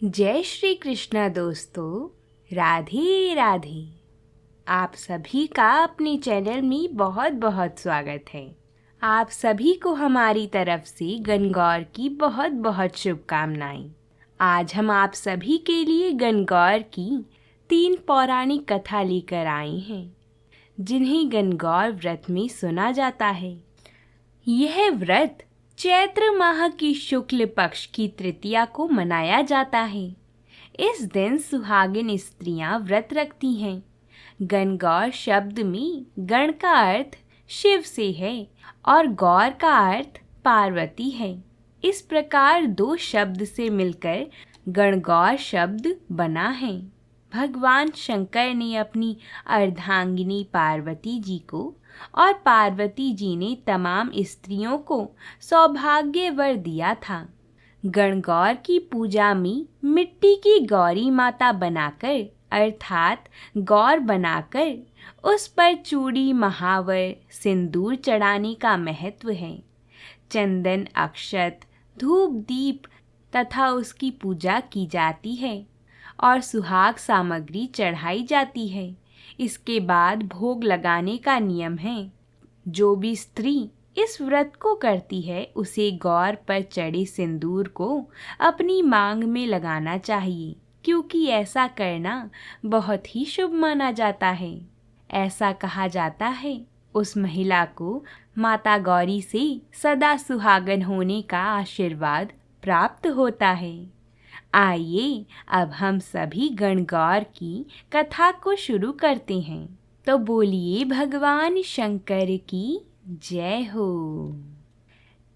जय श्री कृष्णा दोस्तों। राधे राधे। आप सभी का अपने चैनल में बहुत बहुत स्वागत है। आप सभी को हमारी तरफ से गणगौर की बहुत बहुत शुभकामनाएं। आज हम आप सभी के लिए गणगौर की 3 पौराणिक कथा लेकर आए हैं, जिन्हें गणगौर व्रत में सुना जाता है। यह व्रत चैत्र माह की शुक्ल पक्ष की तृतीया को मनाया जाता है। इस दिन सुहागिन स्त्रियां व्रत रखती हैं। गणगौर शब्द में गण का अर्थ शिव से है और गौर का अर्थ पार्वती है। इस प्रकार 2 शब्द से मिलकर गणगौर शब्द बना है। भगवान शंकर ने अपनी अर्धांगिनी पार्वती जी को और पार्वती जी ने तमाम स्त्रियों को सौभाग्य वर दिया था। गणगौर की पूजा में मिट्टी की गौरी माता बनाकर अर्थात गौर बनाकर उस पर चूड़ी महावर सिंदूर चढ़ाने का महत्व है। चंदन अक्षत धूप दीप तथा उसकी पूजा की जाती है और सुहाग सामग्री चढ़ाई जाती है। इसके बाद भोग लगाने का नियम है। जो भी स्त्री इस व्रत को करती है उसे गौर पर चढ़े सिंदूर को अपनी मांग में लगाना चाहिए, क्योंकि ऐसा करना बहुत ही शुभ माना जाता है। ऐसा कहा जाता है उस महिला को माता गौरी से सदा सुहागन होने का आशीर्वाद प्राप्त होता है। आइए अब हम सभी गणगौर की कथा को शुरू करते हैं। तो बोलिए भगवान शंकर की जय हो।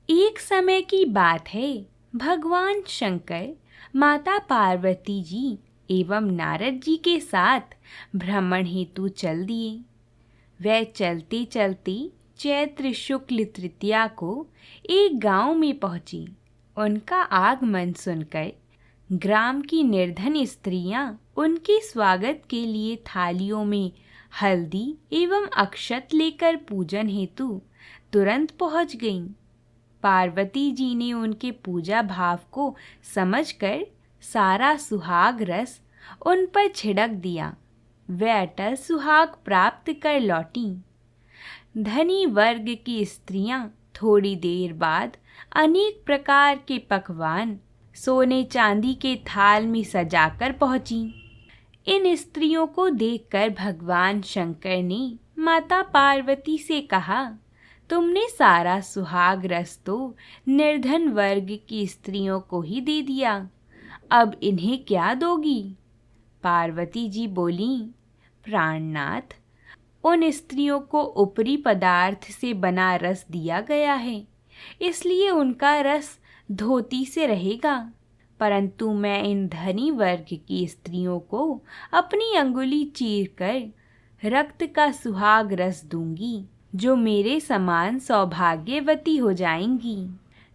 एक समय की बात है, भगवान शंकर माता पार्वती जी एवं नारद जी के साथ भ्रमण हेतु चल दिए। वे चलते चलते चैत्र शुक्ल तृतीया को एक गांव में पहुंचे। उनका आगमन सुनकर ग्राम की निर्धन स्त्रियां उनके स्वागत के लिए थालियों में हल्दी एवं अक्षत लेकर पूजन हेतु तुरंत पहुंच गईं। पार्वती जी ने उनके पूजा भाव को समझकर सारा सुहाग रस उन पर छिड़क दिया। वे अटल सुहाग प्राप्त कर लौटीं। धनी वर्ग की स्त्रियां थोड़ी देर बाद अनेक प्रकार के पकवान सोने चांदी के थाल में सजाकर पहुंची। इन स्त्रियों को देखकर भगवान शंकर ने माता पार्वती से कहा, तुमने सारा सुहाग रस तो निर्धन वर्ग की स्त्रियों को ही दे दिया, अब इन्हें क्या दोगी? पार्वती जी बोली, प्राणनाथ, उन स्त्रियों को ऊपरी पदार्थ से बना रस दिया गया है, इसलिए उनका रस धोती से रहेगा, परंतु मैं इन धनी वर्ग की स्त्रियों को अपनी अंगुली चीरकर रक्त का सुहाग रस दूंगी, जो मेरे समान सौभाग्यवती हो जाएंगी।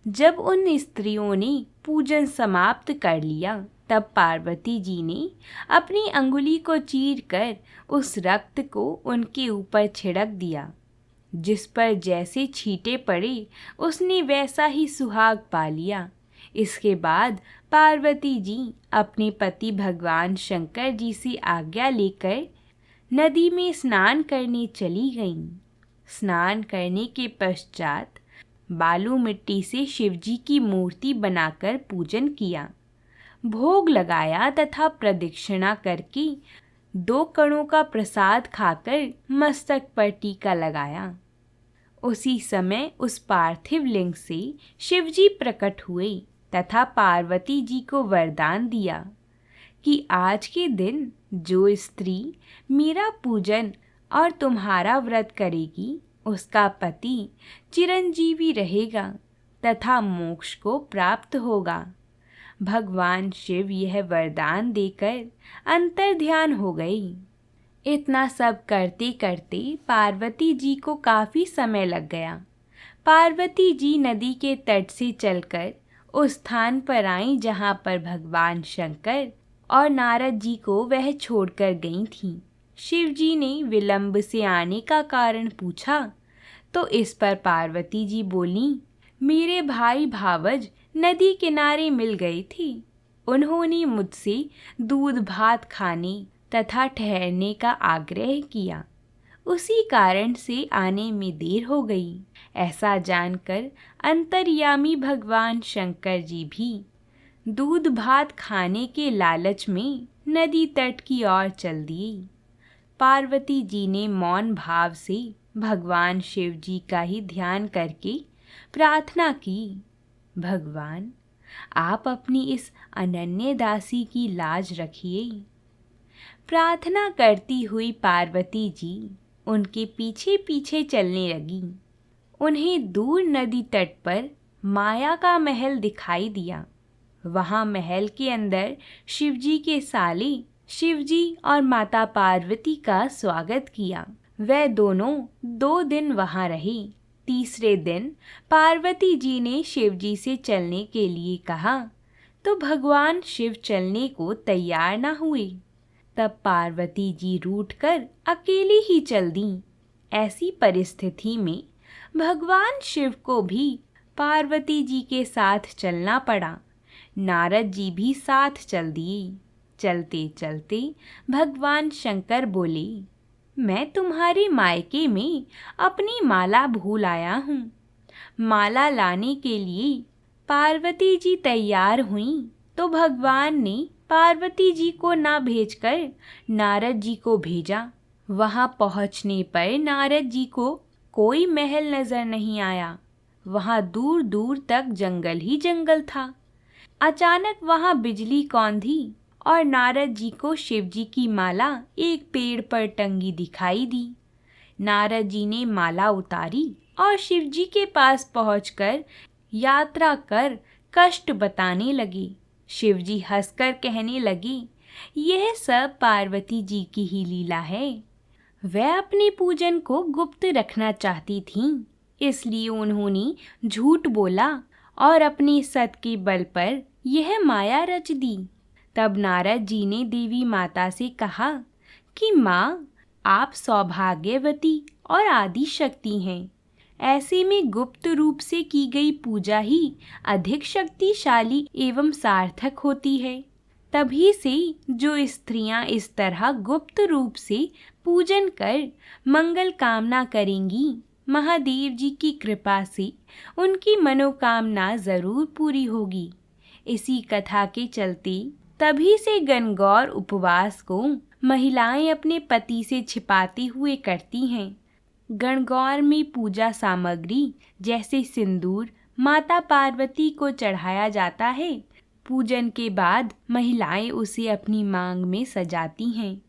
जब उन स्त्रियों ने पूजन समाप्त कर लिया, तब पार्वती जी ने अपनी अंगुली को चीरकर उस रक्त को उनके ऊपर छिड़क दिया। जिस पर जैसे छींटे पड़े उसने वैसा ही सुहाग पा लिया। इसके बाद पार्वती जी अपने पति भगवान शंकर जी से आज्ञा लेकर नदी में स्नान करने चली गईं। स्नान करने के पश्चात बालू मिट्टी से शिवजी की मूर्ति बनाकर पूजन किया, भोग लगाया तथा प्रदक्षिणा करके 2 कणों का प्रसाद खाकर मस्तक पर टीका लगाया। उसी समय उस पार्थिव लिंग से शिवजी प्रकट हुए तथा पार्वती जी को वरदान दिया कि आज के दिन जो स्त्री मेरा पूजन और तुम्हारा व्रत करेगी उसका पति चिरंजीवी रहेगा तथा मोक्ष को प्राप्त होगा। भगवान शिव यह वरदान देकर अंतर्ध्यान हो गई। इतना सब करते करते पार्वती जी को काफी समय लग गया। पार्वती जी नदी के तट से चलकर उस स्थान पर आईं जहाँ पर भगवान शंकर और नारद जी को वह छोड़कर गई थीं। शिव जी ने विलंब से आने का कारण पूछा तो इस पर पार्वती जी बोलीं, मेरे भाई भावज नदी किनारे मिल गई थी, उन्होंने मुझसे दूध भात खाने तथा ठहरने का आग्रह किया। उसी कारण से आने में देर हो गई। ऐसा जानकर अंतर्यामी भगवान शंकर जी भी दूध भात खाने के लालच में नदी तट की ओर चल दिए। पार्वती जी ने मौन भाव से भगवान शिव जी का ही ध्यान करके प्रार्थना की, भगवान आप अपनी इस अनन्य दासी की लाज रखिए। प्रार्थना करती हुई पार्वती जी उनके पीछे पीछे चलने लगी। उन्हें दूर नदी तट पर माया का महल दिखाई दिया। वहां महल के अंदर शिवजी के साले शिवजी और माता पार्वती का स्वागत किया। वे दोनों 2 दिन वहां रहे। तीसरे दिन पार्वती जी ने शिवजी से चलने के लिए कहा तो भगवान शिव चलने को तैयार न हुए। तब पार्वती जी रूठकर अकेली ही चल दी। ऐसी परिस्थिति में भगवान शिव को भी पार्वती जी के साथ चलना पड़ा। नारद जी भी साथ चल दिए। चलते चलते भगवान शंकर बोले, मैं तुम्हारे मायके में अपनी माला भूल आया हूँ। माला लाने के लिए पार्वती जी तैयार हुईं तो भगवान ने पार्वती जी को ना भेजकर नारद जी को भेजा। वहां पहुंचने पर नारद जी को कोई महल नजर नहीं आया। वहां दूर दूर तक जंगल ही जंगल था। अचानक वहां बिजली कौंधी और नारद जी को शिव जी की माला एक पेड़ पर टंगी दिखाई दी। नारद जी ने माला उतारी और शिव जी के पास पहुंचकर यात्रा कर कष्ट बताने लगे। शिव जी हंसकर कहने लगे, यह सब पार्वती जी की ही लीला है। वह अपने पूजन को गुप्त रखना चाहती थीं, इसलिए उन्होंने झूठ बोला और अपने सत के बल पर यह माया रच दी। तब नारद जी ने देवी माता से कहा कि माँ, आप सौभाग्यवती और आदि शक्ति हैं। ऐसे में गुप्त रूप से की गई पूजा ही अधिक शक्तिशाली एवं सार्थक होती है। तभी से जो स्त्रियां इस तरह गुप्त रूप से पूजन कर मंगल कामना करेंगी, महादेव जी की कृपा से उनकी मनोकामना जरूर पूरी होगी। इसी कथा के चलते तभी से गणगौर उपवास को महिलाएं अपने पति से छिपाते हुए करती हैं। गणगौर में पूजा सामग्री जैसे सिंदूर माता पार्वती को चढ़ाया जाता है। पूजन के बाद महिलाएं उसे अपनी मांग में सजाती हैं।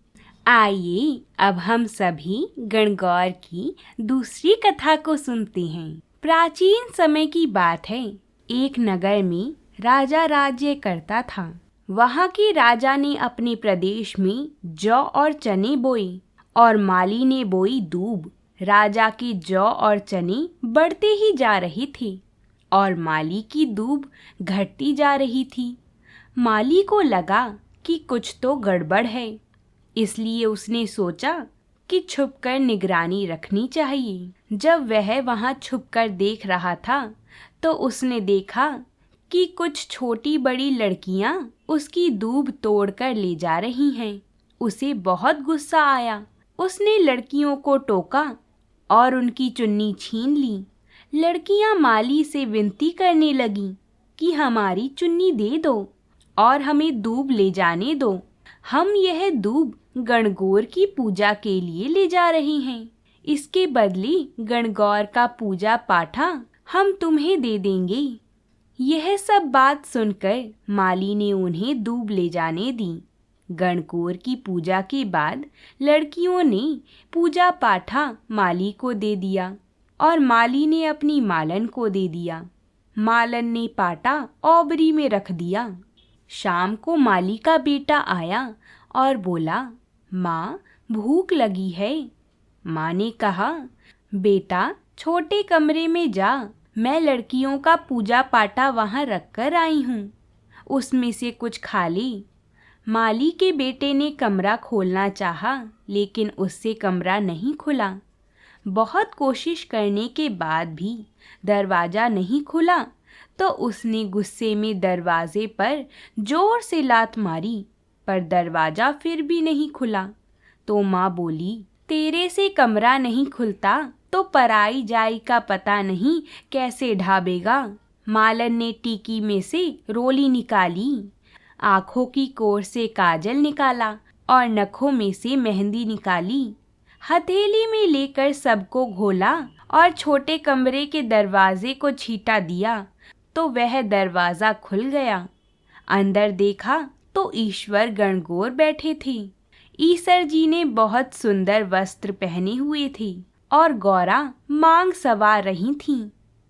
आइए अब हम सभी गणगौर की दूसरी कथा को सुनते हैं। प्राचीन समय की बात है। एक नगर में राजा राज्य करता था। वहाँ के राजा ने अपने प्रदेश में जौ और चने बोए और माली ने बोई दूब। राजा के जौ और चने बढ़ते ही जा रहे थे और माली की दूब घटती जा रही थी। माली को लगा कि कुछ तो गड़बड़ है, इसलिए उसने सोचा कि छुपकर निगरानी रखनी चाहिए। जब वह वहां छुपकर देख रहा था तो उसने देखा कि कुछ छोटी बड़ी लड़कियां उसकी दूब तोड़कर ले जा रही हैं। उसे बहुत गुस्सा आया। उसने लड़कियों को टोका और उनकी चुन्नी छीन ली। लड़कियां माली से विनती करने लगीं कि हमारी चुन्नी दे दो और हमें दूब ले जाने दो। हम यह दूब गणगौर की पूजा के लिए ले जा रहे हैं। इसके बदले गणगौर का पूजा पाठा हम तुम्हें दे देंगे। यह सब बात सुनकर माली ने उन्हें दूब ले जाने दी। गणगौर की पूजा के बाद लड़कियों ने पूजा पाठा माली को दे दिया और माली ने अपनी मालन को दे दिया। मालन ने पाटा ओबरी में रख दिया। शाम को माली का बेटा आया और बोला, माँ भूख लगी है। माँ ने कहा, बेटा छोटे कमरे में जा, मैं लड़कियों का पूजा पाटा वहाँ रख कर आई हूँ, उसमें से कुछ खा ले। माली के बेटे ने कमरा खोलना चाहा, लेकिन उससे कमरा नहीं खुला। बहुत कोशिश करने के बाद भी दरवाज़ा नहीं खुला तो उसने गुस्से में दरवाजे पर जोर से लात मारी, पर दरवाजा फिर भी नहीं खुला। तो माँ बोली, तेरे से कमरा नहीं खुलता तो पराई जाई का पता नहीं कैसे ढाबेगा। मालन ने टीकी में से रोली निकाली, आंखों की कोर से काजल निकाला और नखों में से मेहंदी निकाली। हथेली में लेकर सबको घोला और छोटे कमरे के दरवाजे को छींटा दिया तो वह दरवाजा खुल गया। अंदर देखा तो ईश्वर गणगौर बैठे थे। ईसर जी ने बहुत सुंदर वस्त्र पहने हुए थे और गौरा मांग सवार रही थीं।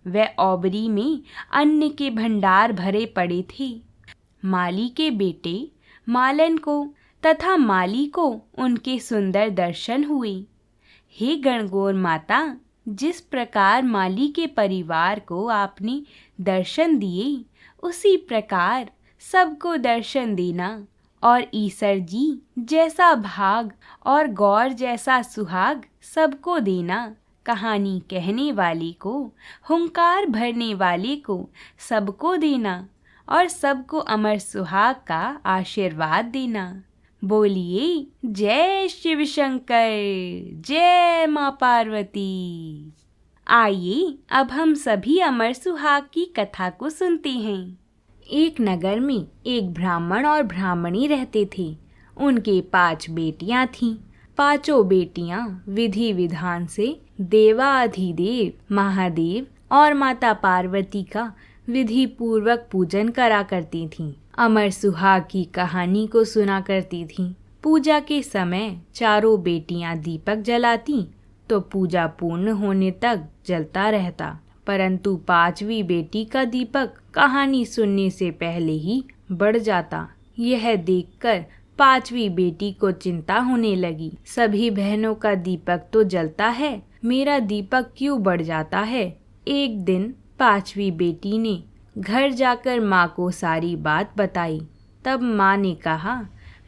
वह ओबरी में अन्न के भंडार भरे पड़े थे। माली के बेटे मालन को तथा माली को उनके सुंदर दर्शन हुए। हे गणगौर माता, जिस प्रकार माली के परिवार को आपने दर्शन दिए, उसी प्रकार सबको दर्शन देना। और ईसर जी जैसा भाग और गौर जैसा सुहाग सबको देना। कहानी कहने वाले को, हुंकार भरने वाले को सबको देना और सबको अमर सुहाग का आशीर्वाद देना। बोलिए जय शिव शंकर, जय माँ पार्वती। आइए अब हम सभी अमर सुहाग की कथा को सुनते हैं। एक नगर में एक ब्राह्मण और ब्राह्मणी रहते थे। उनके 5 बेटियां थीं। पांचों बेटियां विधि विधान से देवाधिदेव महादेव और माता पार्वती का विधि पूर्वक पूजन करा करती थीं। अमर सुहाग की कहानी को सुना करती थीं। पूजा के समय चारों बेटियां दीपक जलाती तो पूजा पूर्ण होने तक जलता रहता, परंतु 5वीं बेटी का दीपक कहानी सुनने से पहले ही बढ़ जाता। यह देखकर 5वीं बेटी को चिंता होने लगी। सभी बहनों का दीपक तो जलता है, मेरा दीपक क्यों बढ़ जाता है। एक दिन 5वीं बेटी ने घर जाकर माँ को सारी बात बताई। तब माँ ने कहा,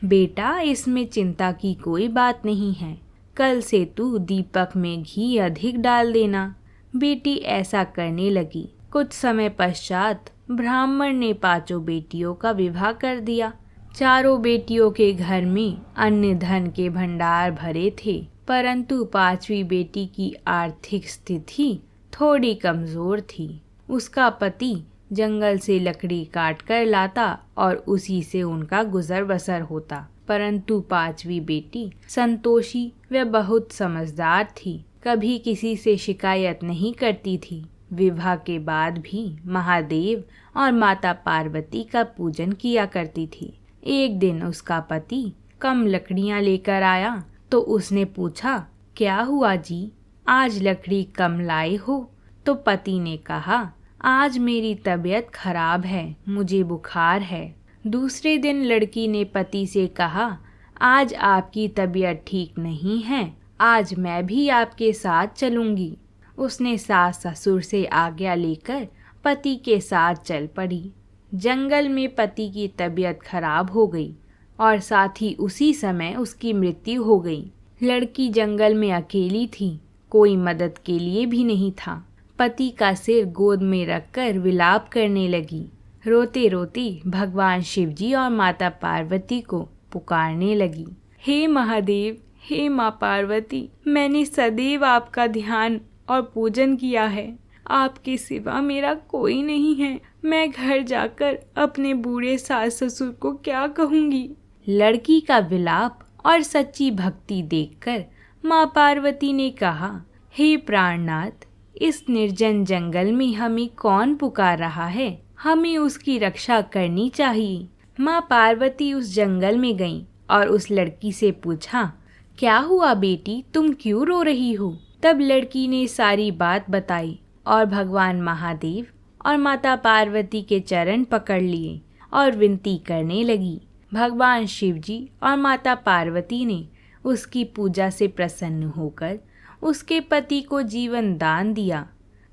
बेटा इसमें चिंता की कोई बात नहीं है, कल से तू दीपक में घी अधिक डाल देना। बेटी ऐसा करने लगी। कुछ समय पश्चात ब्राह्मण ने 5 बेटियों का विवाह कर दिया। चारों बेटियों के घर में अन्न धन के भंडार भरे थे, परंतु 5वीं बेटी की आर्थिक स्थिति थोड़ी कमजोर थी। उसका पति जंगल से लकड़ी काट कर लाता और उसी से उनका गुजर बसर होता, परंतु 5वीं बेटी संतोषी व बहुत समझदार थी, कभी किसी से शिकायत नहीं करती थी। विवाह के बाद भी महादेव और माता पार्वती का पूजन किया करती थी। एक दिन उसका पति कम लकड़ियां लेकर आया तो उसने पूछा, क्या हुआ जी, आज लकड़ी कम लाए हो? तो पति ने कहा, आज मेरी तबीयत खराब है, मुझे बुखार है। दूसरे दिन लड़की ने पति से कहा, आज आपकी तबीयत ठीक नहीं है, आज मैं भी आपके साथ चलूंगी। उसने सास ससुर से आज्ञा लेकर पति के साथ चल पड़ी। जंगल में पति की तबीयत खराब हो गई और साथ ही उसी समय उसकी मृत्यु हो गई। लड़की जंगल में अकेली थी, कोई मदद के लिए भी नहीं था। पति का सिर गोद में रखकर विलाप करने लगी। रोते रोते भगवान शिवजी और माता पार्वती को पुकारने लगी, हे महादेव, हे माँ पार्वती, मैंने सदैव आपका ध्यान और पूजन किया है, आपके सिवा मेरा कोई नहीं है। मैं घर जाकर अपने बूढ़े सास ससुर को क्या कहूँगी। लड़की का विलाप और सच्ची भक्ति देखकर माँ पार्वती ने कहा, हे प्राणनाथ, इस निर्जन जंगल में हमें कौन पुकार रहा है, हमें उसकी रक्षा करनी चाहिए। माँ पार्वती उस जंगल में गईं और उस लड़की से पूछा, क्या हुआ बेटी, तुम क्यों रो रही हो? तब लड़की ने सारी बात बताई और भगवान महादेव और माता पार्वती के चरण पकड़ लिए और विनती करने लगी। भगवान शिवजी और माता पार्वती ने उसकी पूजा से प्रसन्न होकर उसके पति को जीवन दान दिया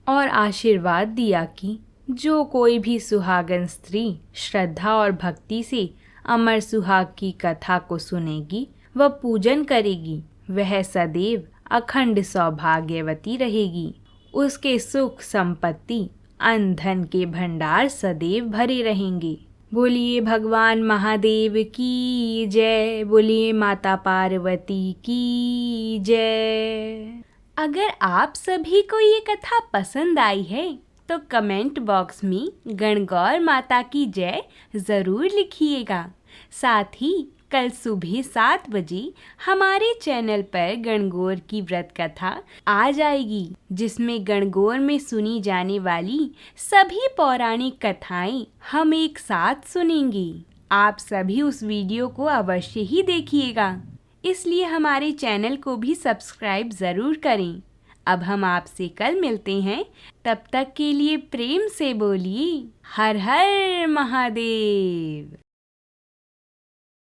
और आशीर्वाद दिया कि जो कोई भी सुहागन स्त्री श्रद्धा और भक्ति से अमर सुहाग की कथा को सुनेगी व पूजन करेगी, वह सदैव अखंड सौभाग्यवती रहेगी। उसके सुख संपत्ति अन्न धन के भंडार सदैव भरे रहेंगे। बोलिए भगवान महादेव की जय, बोलिए माता पार्वती की जय। अगर आप सभी को ये कथा पसंद आई है तो कमेंट बॉक्स में गणगौर माता की जय ज़रूर लिखिएगा। साथ ही कल सुबह 7 बजे हमारे चैनल पर गणगौर की व्रत कथा आ जाएगी, जिसमें गणगौर में सुनी जाने वाली सभी पौराणिक कथाएं हम एक साथ सुनेंगे। आप सभी उस वीडियो को अवश्य ही देखिएगा, इसलिए हमारे चैनल को भी सब्सक्राइब ज़रूर करें। अब हम आपसे कल मिलते हैं, तब तक के लिए प्रेम से बोलिए हर हर महादेव।